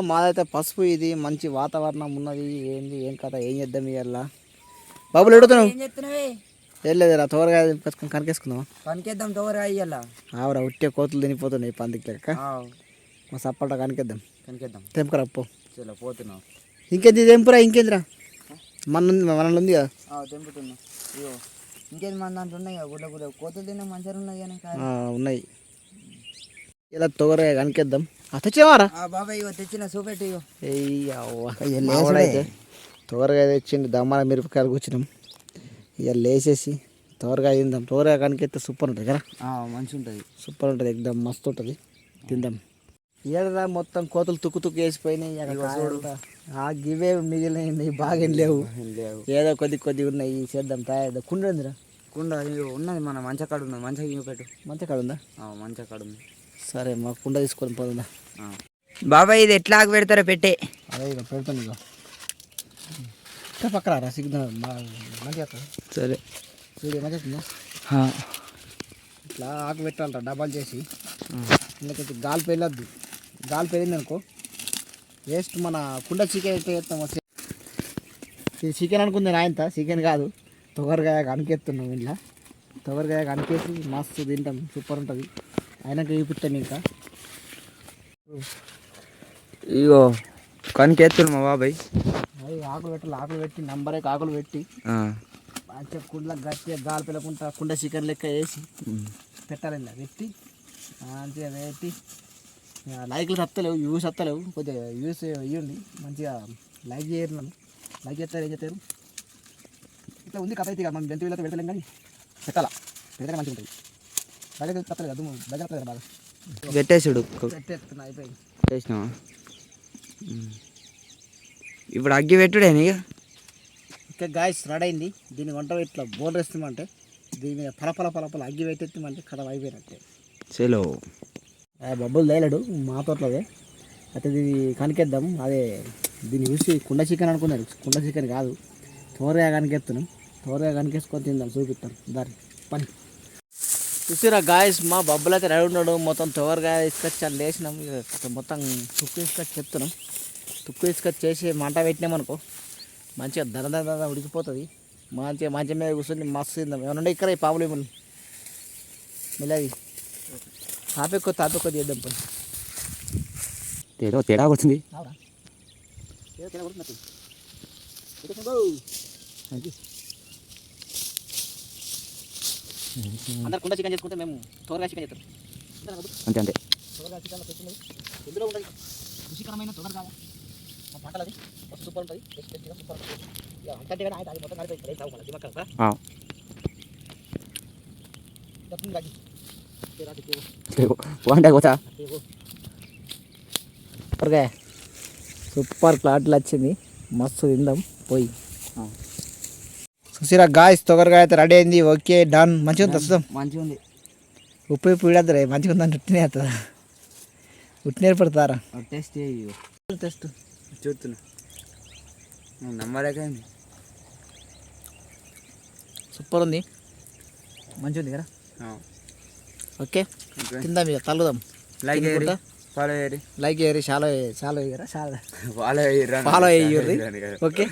మాదైతే పసుపు ఇది మంచి వాతావరణం ఉన్నది. ఏంది ఏం కథ ఏం చేద్దాం ఇవాళ? బాబులు ఎడుతున్నావు? ఏం లేదురా, తోరగా కనికేసుకుందాం. కనికేద్దాం తోరగా ఇయ్యాల. ఆవురా ఉట్టే కోతులు తినిపోతున్నాయి పందికి లెక్క. మా సప్పట కనికేద్దాం. తెంపుకరా పో. పోతున్నావు ఇంకేంది తెంపురా? ఇంకేందిరా మనలో ఉంది కదా. తెంపుతున్నా. ఇగో ఇంకేంది మన దాంట్లో ఉన్నాయి కదా గుడ్ల గుడ్ల కోతులు తిన్నా మంచిగా ఉన్నాయి కానీ ఉన్నాయి. ఇలా తోరగా కనికేద్దాం. తెచ్చేవారా బాబాయ్? ఇగో తెచ్చిన చూపెట్టి. అయితే తోరగా తెచ్చింది. దమ్మాల మిరపకాయలు కూర్చున్నాం. ఇక లేచేసి తోరగా తిందాం. తోరగా కనికెత్తే సూపర్ ఉంటుంది కదా. మంచిగా ఉంటుంది, సూపర్ ఉంటుంది, ఎగ్దమ్ మస్తు ఉంటుంది. తిందాం. ఏడదా మొత్తం కోతలు తుక్కు తుక్కు వేసిపోయినాయి. గివే మిగిలినవి బాగా లేవు. ఏదో కొద్ది ఉన్నాయి. చేద్దాం తయారు. కుండ ఉందిరా? కుండ ఉన్నది, మన మంచకాడ ఉన్నది. మంచిగా పెట్టు. మంచకాడ ఉందా? మంచకాడ ఉంది. సరే మా కుండ తీసుకొని పోతుందా బాబాయ్? ఇది ఎట్లా పెడతారో పెట్టే. అదే ఇక పెడతాను. ఇక పక్కన రా సిగ్నల్ మంచిగా. సరే చూడు మంచిగా. ఇట్లా ఆకు పెట్టాలరా డబ్బాలు చేసి. ఎందుకంటే గాలి పెళ్ళొద్దు. గాలి పెళ్ళింది అనుకో వేస్ట్. మన కుండ చికెన్ ఎట్లా చేస్తాం? ఇది చికెన్ అనుకుంది నాయంత. చికెన్ కాదు, తొగరగాయ కనికెత్తున్నాం. ఇంట్లో తొగరగాయ కనికేసి మస్తు తింటాం. సూపర్ ఉంటుంది. అయినాక చూపిస్తాను ఇంకా. ఇగో కనికెత్తున్నాం మా బాబాయ్. అది ఆకులు పెట్టాలి. ఆకులు పెట్టి నంబరే ఆకులు పెట్టి మంచిగా కుండలో గట్టిగా గాలి పిల్లకుంటా కుండ చికెన్ లెక్క వేసి పెట్టాలి. ఇలా పెట్టి మంచిగా పెట్టి లైక్లు వస్తలేవు, వ్యూస్ వస్తలేవు. కొద్దిగా వ్యూస్ ఇవ్వండి. మంచిగా లైక్ చేయరు. నన్ను లైక్ చేస్తారు. ఏం చేస్తారు? ఇట్లా ఉంది కథ అయితే. మనం జంతువులతో పెడతలేం కానీ పెట్టాలా, పెడితే మంచిగా ఉంటుంది. దగ్గర తప్పలేదు కదా, దగ్గర తప్పలేదు బాగా. పెట్టేసాడు. పెట్టేస్తున్నా, అయిపోయింది. చేసినావా? ఇప్పుడు అగ్గి పెట్టుడే ఇంకా గాయస్ రెడీ అయింది. దీన్ని వంట ఇట్లా బోర్డు వేస్తామంటే దీని మీద పలపల అగ్గి పెట్టేస్తామంటే కథ అయిపోయినట్టే. సెలో బబ్బులు తేలాడు మా తోటలోదే. అయితే దీన్ని కనికేద్దాం. అదే దీన్ని చూసి కుండ చికెన్ అనుకున్నారు. కుండ చికెన్ కాదు, తోరగా కనికెత్తున్నాం. తోరగా కనికేసుకొని తిందాం. చూపిస్తాం దారి పని. చూసిరా గాయస్, మా బబ్బులు అయితే రెడీ ఉన్నాడు. మొత్తం తోరగా తీసుకొచ్చి అలా లేచినాం. మొత్తం తుక్కు తీసుకొచ్చి చెప్తున్నాం. తుక్కు తీసుకొచ్చి చేసి మంట పెట్టినామనుకో మంచిగా దర ఉడికిపోతుంది. మంచిగా మీద కూర్చొని మస్తు తిందాం. ఏమన్నా ఇక్కడ ఈ పాములు ఏమన్నా మెల్లది తాపెక్కువ చేద్దాం పని. తేడా వచ్చింది. అందరు కుండ చికెన్ చేసుకుంటే మేము తోరగా చికెన్ చేస్తాం. అంతే అంతే. తోరగా చికెన్ పెట్టినది ఎందులో ఉంటుంది రుచికరమైన తొందరగా మా పంటలు. అది సూపర్ ఉంటుంది. సూపర్ ఉంటుంది. అంతే కానీ అది మొత్తం కలిపి సూపర్ క్లాట్లు వచ్చింది. మస్తు తిందాం పోయి. చూసిరా గాయస్, తొగరగా అయితే రెడీ అయింది. Okay done. మంచిగా ఉంది. వస్తాం. మంచిగా ఉంది. ఉప్పు పీడద్దు రే. మంచిగా ఉందని ఉట్టినే అవుతుందా? ఉట్టినే పడతారా? టెస్ట్ టెస్ట్ చూస్తున్నా. నంబర్ సూపర్ ఉంది. మంచిగా ఉంది కదా. ఓకే తిందాం. ఇక తల్లుదాం. లైక్ చేయరు, ఫాలో చేయరు. లైక్ చేయరు, చాలా వేయరా, చాలా ఫాలో ఫాలో అయ్యారు. ఓకే.